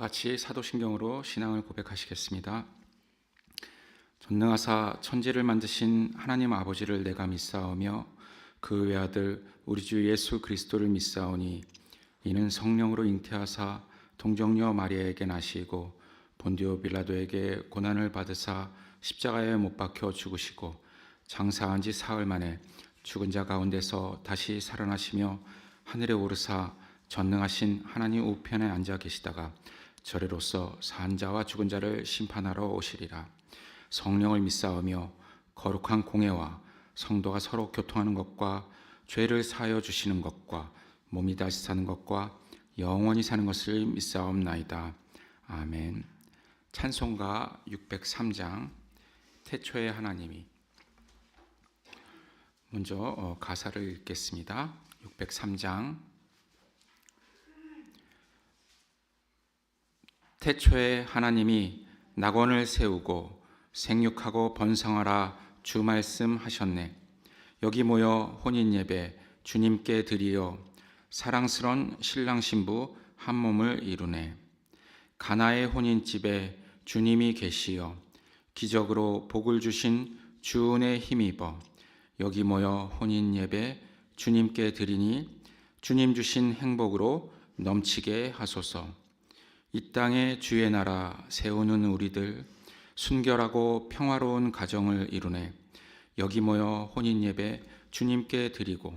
같이 사도신경으로 신앙을 고백하시겠습니다. 전능하사 천지를 만드신 하나님 아버지를 내가 믿사오며 그 외아들 우리 주 예수 그리스도를 믿사오니 이는 성령으로 잉태하사 동정녀 마리아에게 나시고 본디오 빌라도에게 고난을 받으사 십자가에 못 박혀 죽으시고 장사한 지 사흘 만에 죽은 자 가운데서 다시 살아나시며 하늘에 오르사 전능하신 하나님 우편에 앉아 계시다가 저래로서 산 자와 죽은 자를 심판하러 오시리라. 성령을 믿사오며 거룩한 공회와 성도가 서로 교통하는 것과 죄를 사하여 주시는 것과 몸이 다시 사는 것과 영원히 사는 것을 믿사옵나이다. 아멘. 찬송가 603장 태초에 하나님이. 먼저 가사를 읽겠습니다. 603장. 태초에 하나님이 낙원을 세우고 생육하고 번성하라 주 말씀하셨네. 여기 모여 혼인 예배 주님께 드리어 사랑스런 신랑 신부 한 몸을 이루네. 가나의 혼인집에 주님이 계시어 기적으로 복을 주신 주 은혜 힘입어 여기 모여 혼인 예배 주님께 드리니 주님 주신 행복으로 넘치게 하소서. 이 땅에 주의 나라 세우는 우리들 순결하고 평화로운 가정을 이루네. 여기 모여 혼인 예배 주님께 드리고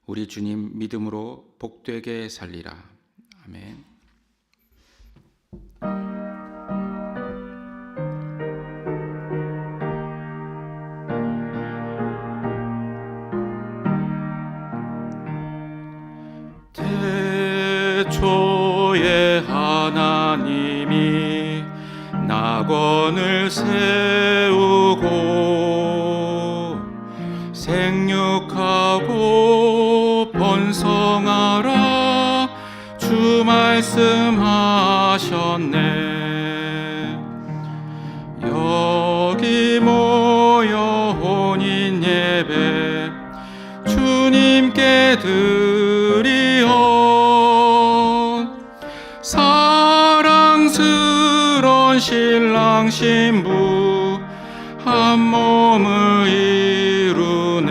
우리 주님 믿음으로 복되게 살리라. 아멘. 태초에 하나님이 낙원을 세우고 생육하고 번성하라 주 말씀하셨네. 여기 모여 혼인 예배 주님께 드리어 사랑스런 신랑 신부 한 몸을 이루네.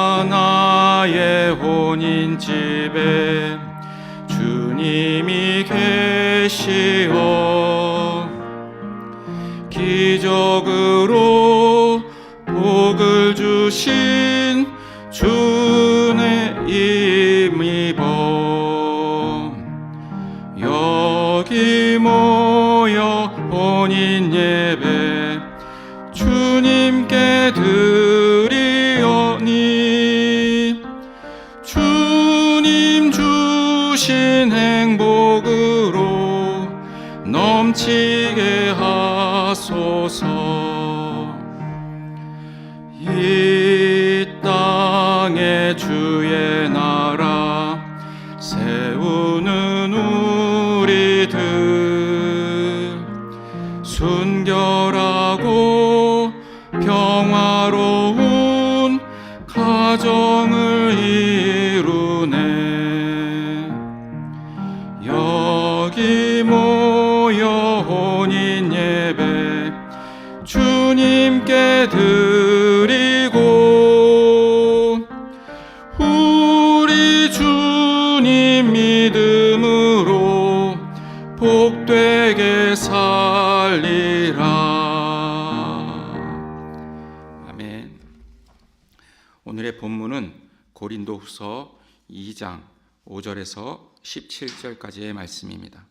가나의 혼인집에 주님이 계시어 기적으로 복을 주신 주의 힘입어 여기 모여 혼인 예배 주님께 드리오니 주님 주신 행복으로 넘치게 하소서. 이 땅에 주의 나라 세우는 우리들 순결하고 평화로운 가정을 이루네. 여기 모여 혼인 예배 주님께 드리고 우리 주님 믿음으로 복되게 살리라. 아멘. 오늘의 본문은 고린도후서 2장 5절에서 17절까지의 말씀입니다.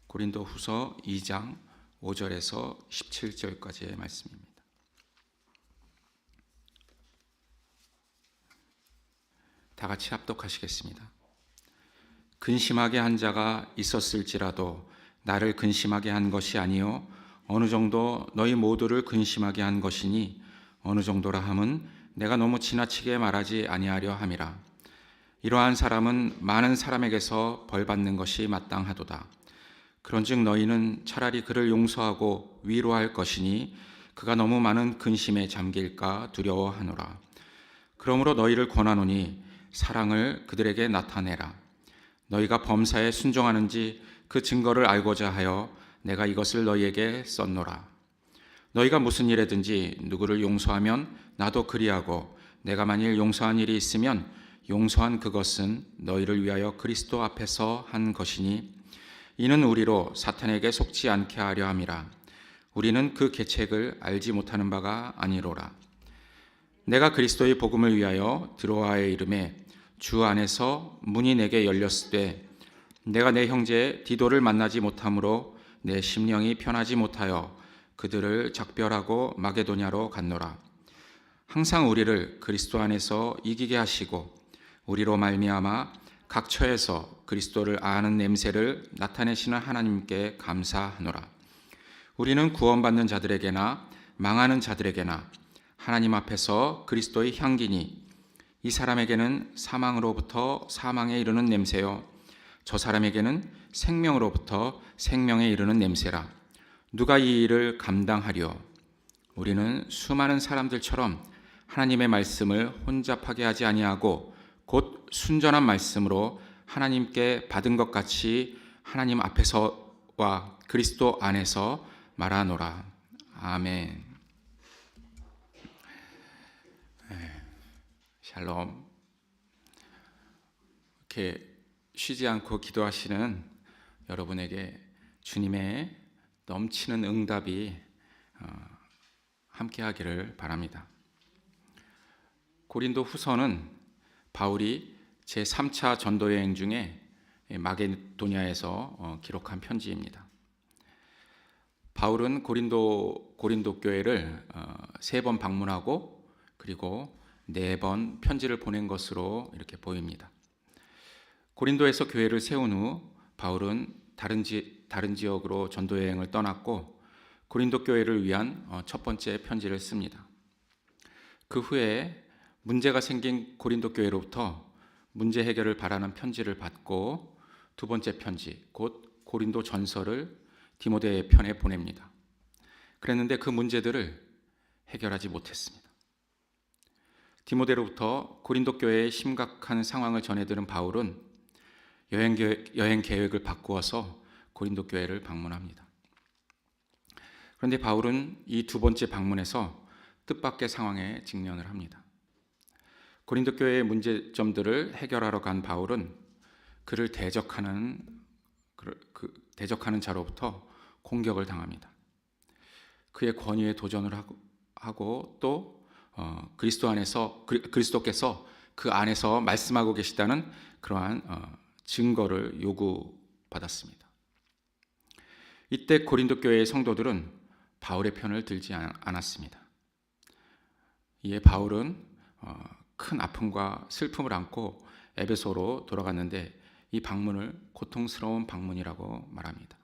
고린도후서 2장 5절에서 17절까지의 말씀입니다. 다 같이 합독하시겠습니다. 근심하게 한 자가 있었을지라도 나를 근심하게 한 것이 아니요 어느 정도 너희 모두를 근심하게 한 것이니 어느 정도라 함은 내가 너무 지나치게 말하지 아니하려 함이라. 이러한 사람은 많은 사람에게서 벌받는 것이 마땅하도다. 그런즉 너희는 차라리 그를 용서하고 위로할 것이니 그가 너무 많은 근심에 잠길까 두려워하노라. 그러므로 너희를 권하노니 사랑을 그들에게 나타내라. 너희가 범사에 순종하는지 그 증거를 알고자 하여 내가 이것을 너희에게 썼노라. 너희가 무슨 일에든지 누구를 용서하면 나도 그리하고 내가 만일 용서한 일이 있으면 용서한 그것은 너희를 위하여 그리스도 앞에서 한 것이니 이는 우리로 사탄에게 속지 않게 하려 함이라. 우리는 그 계책을 알지 못하는 바가 아니로라. 내가 그리스도의 복음을 위하여 드로아의 이름에 주 안에서 문이 내게 열렸을 때 내가 내 형제 디도를 만나지 못하므로 내 심령이 편하지 못하여 그들을 작별하고 마게도냐로 갔노라. 항상 우리를 그리스도 안에서 이기게 하시고 우리로 말미암아 각 처에서 그리스도를 아는 냄새를 나타내시는 하나님께 감사하노라. 우리는 구원받는 자들에게나 망하는 자들에게나 하나님 앞에서 그리스도의 향기니 이 사람에게는 사망으로부터 사망에 이르는 냄새요 저 사람에게는 생명으로부터 생명에 이르는 냄새라. 누가 이 일을 감당하리요? 우리는 수많은 사람들처럼 하나님의 말씀을 혼잡하게 하지 아니하고 곧 순전한 말씀으로 하나님께 받은 것 같이 하나님 앞에서와 그리스도 안에서 말하노라. 아멘. 샬롬. 이렇게 쉬지 않고 기도하시는 여러분에게 주님의 넘치는 응답이 함께하기를 바랍니다. 고린도 후서는 바울이 제3차 전도여행 중에 마게도냐에서 기록한 편지입니다. 바울은 고린도 교회를 3번 방문하고 그리고 4번 편지를 보낸 것으로 이렇게 보입니다. 고린도에서 교회를 세운 후 바울은 다른 지역으로 전도여행을 떠났고 고린도 교회를 위한 첫 번째 편지를 씁니다. 그 후에 문제가 생긴 고린도 교회로부터 문제 해결을 바라는 편지를 받고 두 번째 편지, 곧 고린도 전서를 디모데 편에 보냅니다. 그랬는데 그 문제들을 해결하지 못했습니다. 디모데로부터 고린도 교회의 심각한 상황을 전해 들은 바울은 여행 계획을 바꾸어서 고린도 교회를 방문합니다. 그런데 바울은 이 두 번째 방문에서 뜻밖의 상황에 직면을 합니다. 고린도 교회의 문제점들을 해결하러 간 바울은 그를 대적하는 자로부터 공격을 당합니다. 그의 권위에 도전을 하고 또 그리스도께서 그 안에서 말씀하고 계시다는 그러한 증거를 요구받았습니다. 이때 고린도 교회의 성도들은 바울의 편을 들지 않았습니다. 이에 바울은 큰 아픔과 슬픔을 안고 에베소로 돌아갔는데 이 방문을 고통스러운 방문이라고 말합니다.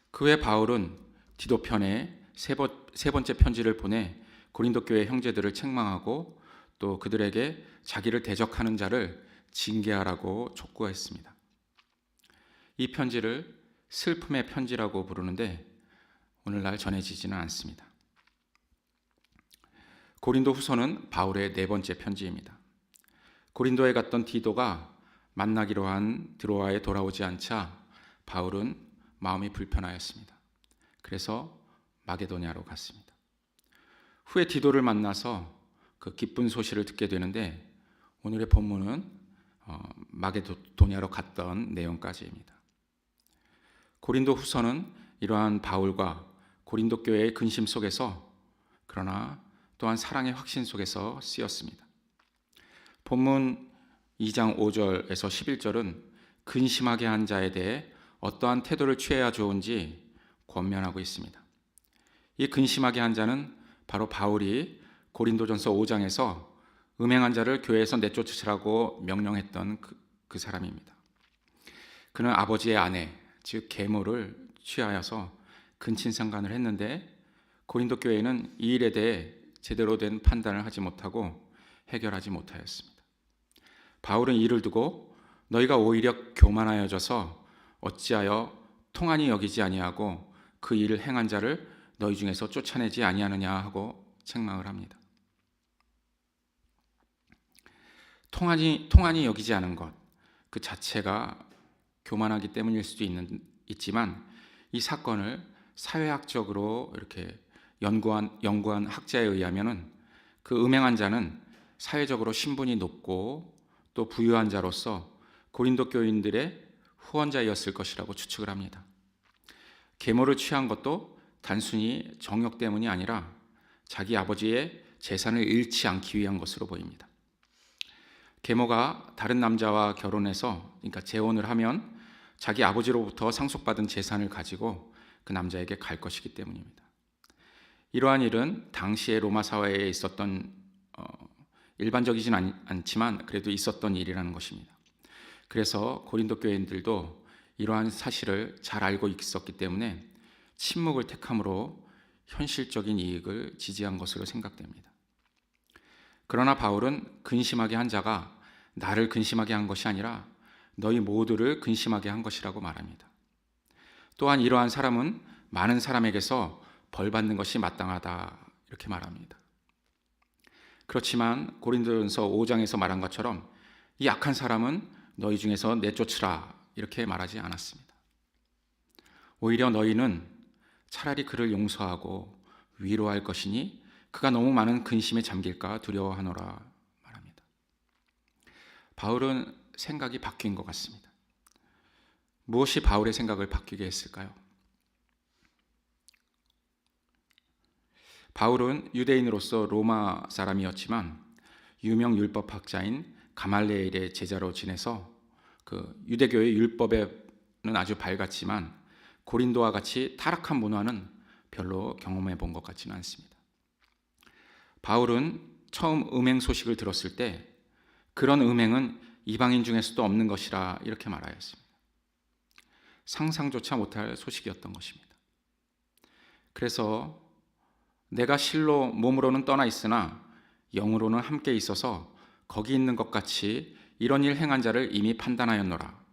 그 후에 바울은 디도 편에 세 번째 편지를 보내 고린도 교회 형제들을 책망하고 또 그들에게 자기를 대적하는 자를 징계하라고 촉구했습니다. 이 편지를 슬픔의 편지라고 부르는데 오늘날 전해지지는 않습니다. 고린도 후서는 바울의 4번째 편지입니다. 고린도에 갔던 디도가 만나기로 한 드로아에 돌아오지 않자 바울은 마음이 불편하였습니다. 그래서 마게도냐로 갔습니다. 후에 디도를 만나서 그 기쁜 소식을 듣게 되는데 오늘의 본문은 마게도냐로 갔던 내용까지입니다. 고린도 후서는 이러한 바울과 고린도 교회의 근심 속에서 그러나 또한 사랑의 확신 속에서 쓰였습니다. 본문 2장 5절에서 11절은 근심하게 한 자에 대해 어떠한 태도를 취해야 좋은지 권면하고 있습니다. 이 근심하게 한 자는 바로 바울이 고린도전서 5장에서 음행한 자를 교회에서 내쫓으시라고 명령했던 그 사람입니다. 그는 아버지의 아내, 즉 계모를 취하여서 근친상간을 했는데 고린도 교회는 이 일에 대해 제대로 된 판단을 하지 못하고 해결하지 못하였습니다. 바울은 이를 두고 너희가 오히려 교만하여져서 어찌하여 통한이 여기지 아니하고 그 일을 행한 자를 너희 중에서 쫓아내지 아니하느냐 하고 책망을 합니다. 통한이 여기지 않은 것 그 자체가 교만하기 때문일 수도 있지만 이 사건을 사회학적으로 이렇게 연구한 학자에 의하면은 그 음행한 자는 사회적으로 신분이 높고 또 부유한 자로서 고린도 교인들의 후원자였을 것이라고 추측을 합니다. 계모를 취한 것도 단순히 정욕 때문이 아니라 자기 아버지의 재산을 잃지 않기 위한 것으로 보입니다. 계모가 다른 남자와 결혼해서, 그러니까 재혼을 하면 자기 아버지로부터 상속받은 재산을 가지고 그 남자에게 갈 것이기 때문입니다. 이러한 일은 당시의 로마 사회에 있었던 일반적이진 않지만 그래도 있었던 일이라는 것입니다. 그래서 고린도 교인들도 이러한 사실을 잘 알고 있었기 때문에 침묵을 택함으로 현실적인 이익을 지지한 것으로 생각됩니다. 그러나 바울은 근심하게 한 자가 나를 근심하게 한 것이 아니라 너희 모두를 근심하게 한 것이라고 말합니다. 또한 이러한 사람은 많은 사람에게서 벌 받는 것이 마땅하다 이렇게 말합니다. 그렇지만 고린도전서 5장에서 말한 것처럼 이 악한 사람은 너희 중에서 내쫓으라 이렇게 말하지 않았습니다. 오히려 너희는 차라리 그를 용서하고 위로할 것이니 그가 너무 많은 근심에 잠길까 두려워하노라 말합니다. 바울은 생각이 바뀐 것 같습니다. 무엇이 바울의 생각을 바뀌게 했을까요? 바울은 유대인으로서 로마 사람이었지만 유명 율법학자인 가말리엘의 제자로 지내서 그 유대교의 율법에는 아주 밝았지만 고린도와 같이 타락한 문화는 별로 경험해 본 것 같지는 않습니다. 바울은 처음 음행 소식을 들었을 때 그런 음행은 이방인 중에서도 없는 것이라 이렇게 말하였습니다. 상상조차 못할 소식이었던 것입니다. 그래서 내가 실로 몸으로는 떠나 있으나 영으로는 함께 있어서 거기 있는 것 같이 이런 일 행한 자를 이미 판단하였노라.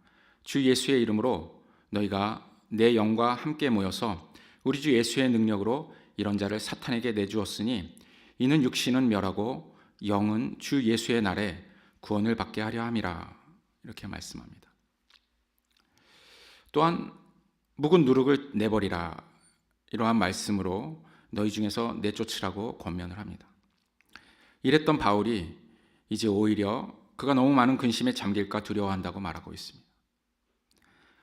주 예수의 이름으로 너희가 내 영과 함께 모여서 우리 주 예수의 능력으로 이런 자를 사탄에게 내주었으니 이는 육신은 멸하고 영은 주 예수의 날에 구원을 받게 하려 함이라 이렇게 말씀합니다. 또한 묵은 누룩을 내버리라 이러한 말씀으로 너희 중에서 내쫓으라고 권면을 합니다. 이랬던 바울이 이제 오히려 그가 너무 많은 근심에 잠길까 두려워한다고 말하고 있습니다.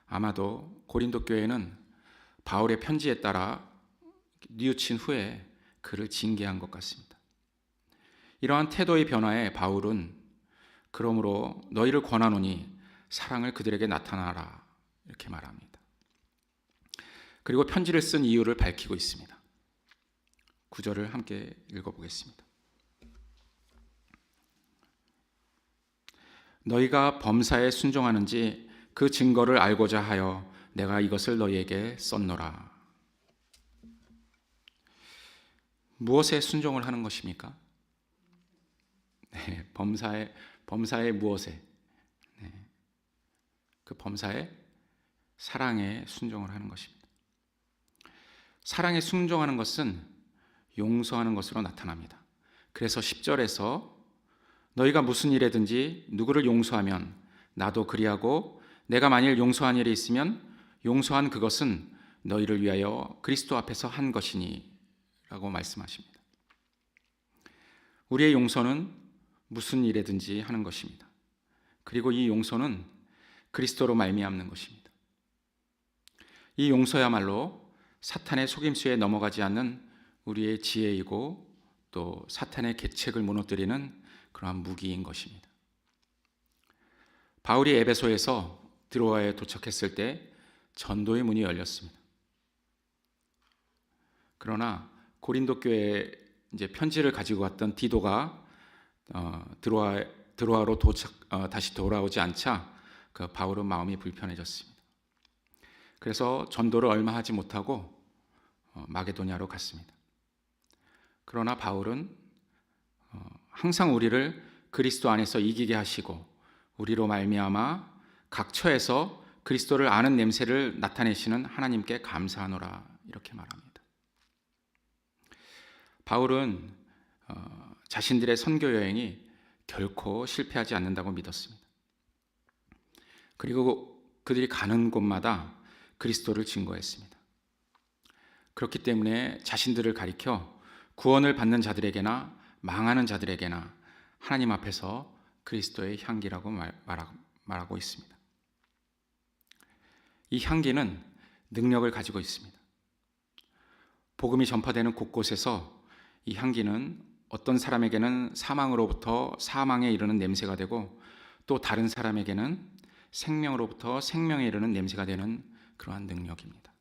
아마도 고린도 교회는 바울의 편지에 따라 뉘우친 후에 그를 징계한 것 같습니다. 이러한 태도의 변화에 바울은 그러므로 너희를 권하노니 사랑을 그들에게 나타나라 이렇게 말합니다. 그리고 편지를 쓴 이유를 밝히고 있습니다. 9절을 함께 읽어보겠습니다. 너희가 범사에 순종하는지 그 증거를 알고자 하여 내가 이것을 너희에게 썼노라. 무엇에 순종을 하는 것입니까? 네, 범사에 무엇에? 네, 그 범사에 사랑에 순종을 하는 것입니다. 사랑에 순종하는 것은 용서하는 것으로 나타납니다. 그래서 10절에서 너희가 무슨 일에든지 누구를 용서하면 나도 그리하고 내가 만일 용서한 일이 있으면 용서한 그것은 너희를 위하여 그리스도 앞에서 한 것이니 라고 말씀하십니다. 우리의 용서는 무슨 일에든지 하는 것입니다. 그리고 이 용서는 그리스도로 말미암는 것입니다. 이 용서야말로 사탄의 속임수에 넘어가지 않는 우리의 지혜이고 또 사탄의 계책을 무너뜨리는 그러한 무기인 것입니다. 바울이 에베소에서 드로아에 도착했을 때 전도의 문이 열렸습니다. 그러나 고린도 교회에 이제 편지를 가지고 왔던 디도가 드로아로 다시 돌아오지 않자 그 바울은 마음이 불편해졌습니다. 그래서 전도를 얼마 하지 못하고 마게도냐로 갔습니다. 그러나 바울은 항상 우리를 그리스도 안에서 이기게 하시고 우리로 말미암아 각 처에서 그리스도를 아는 냄새를 나타내시는 하나님께 감사하노라 이렇게 말합니다. 바울은 자신들의 선교 여행이 결코 실패하지 않는다고 믿었습니다. 그리고 그들이 가는 곳마다 그리스도를 증거했습니다. 그렇기 때문에 자신들을 가리켜 구원을 받는 자들에게나 망하는 자들에게나 하나님 앞에서 그리스도의 향기라고 말하고 있습니다. 이 향기는 능력을 가지고 있습니다. 복음이 전파되는 곳곳에서 이 향기는 어떤 사람에게는 사망으로부터 사망에 이르는 냄새가 되고, 또 다른 사람에게는 생명으로부터 생명에 이르는 냄새가 되는 그러한 능력입니다.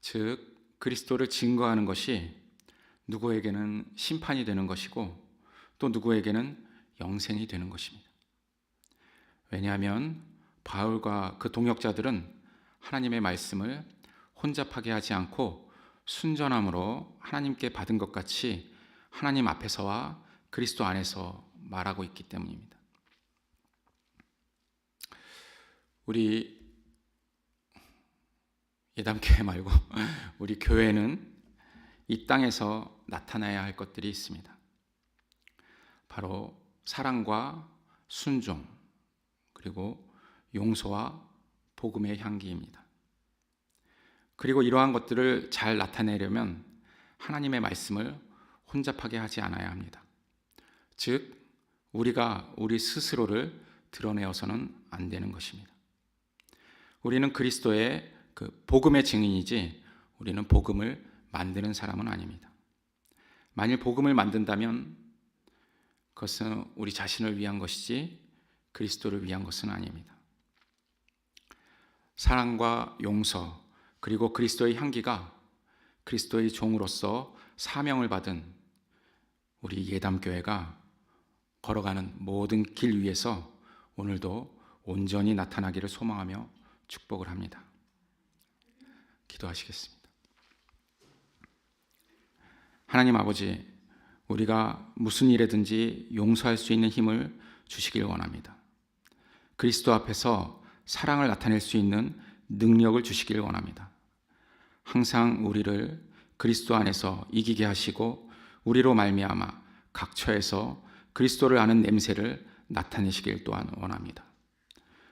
즉, 그리스도를 증거하는 것이 누구에게는 심판이 되는 것이고 또 누구에게는 영생이 되는 것입니다. 왜냐하면 바울과 그 동역자들은 하나님의 말씀을 혼잡하게 하지 않고 순전함으로 하나님께 받은 것 같이 하나님 앞에서와 그리스도 안에서 말하고 있기 때문입니다. 우리 예담교회 말고 우리 교회는 이 땅에서 나타나야 할 것들이 있습니다. 바로 사랑과 순종, 그리고 용서와 복음의 향기입니다. 그리고 이러한 것들을 잘 나타내려면 하나님의 말씀을 혼잡하게 하지 않아야 합니다. 즉, 우리가 우리 스스로를 드러내어서는 안 되는 것입니다. 우리는 그리스도의 그 복음의 증인이지 우리는 복음을 만드는 사람은 아닙니다. 만일 복음을 만든다면 그것은 우리 자신을 위한 것이지 그리스도를 위한 것은 아닙니다. 사랑과 용서, 그리고 그리스도의 향기가 그리스도의 종으로서 사명을 받은 우리 예담교회가 걸어가는 모든 길 위에서 오늘도 온전히 나타나기를 소망하며 축복을 합니다. 기도하시겠습니다. 하나님 아버지, 우리가 무슨 일에든지 용서할 수 있는 힘을 주시길 원합니다. 그리스도 앞에서 사랑을 나타낼 수 있는 능력을 주시길 원합니다. 항상 우리를 그리스도 안에서 이기게 하시고 우리로 말미암아 각 처에서 그리스도를 아는 냄새를 나타내시길 또한 원합니다.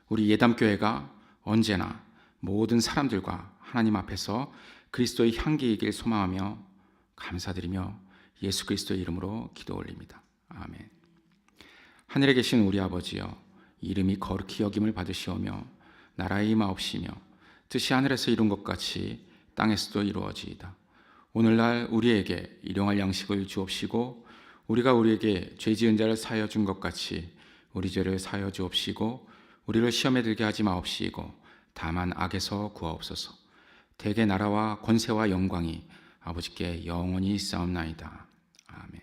우리 예담교회가 언제나 모든 사람들과 하나님 앞에서 그리스도의 향기이길 소망하며 감사드리며 예수 그리스도의 이름으로 기도 올립니다. 아멘. 하늘에 계신 우리 아버지여, 이름이 거룩히 여김을 받으시오며 나라의 임하옵시며 뜻이 하늘에서 이룬 것 같이 땅에서도 이루어지이다. 오늘날 우리에게 일용할 양식을 주옵시고 우리가 우리에게 죄 지은 자를 사하여 준 것 같이 우리 죄를 사하여 주옵시고 우리를 시험에 들게 하지 마옵시고 다만 악에서 구하옵소서. 대개 나라와 권세와 영광이 아버지께 영원히 있사옵나이다. 아멘.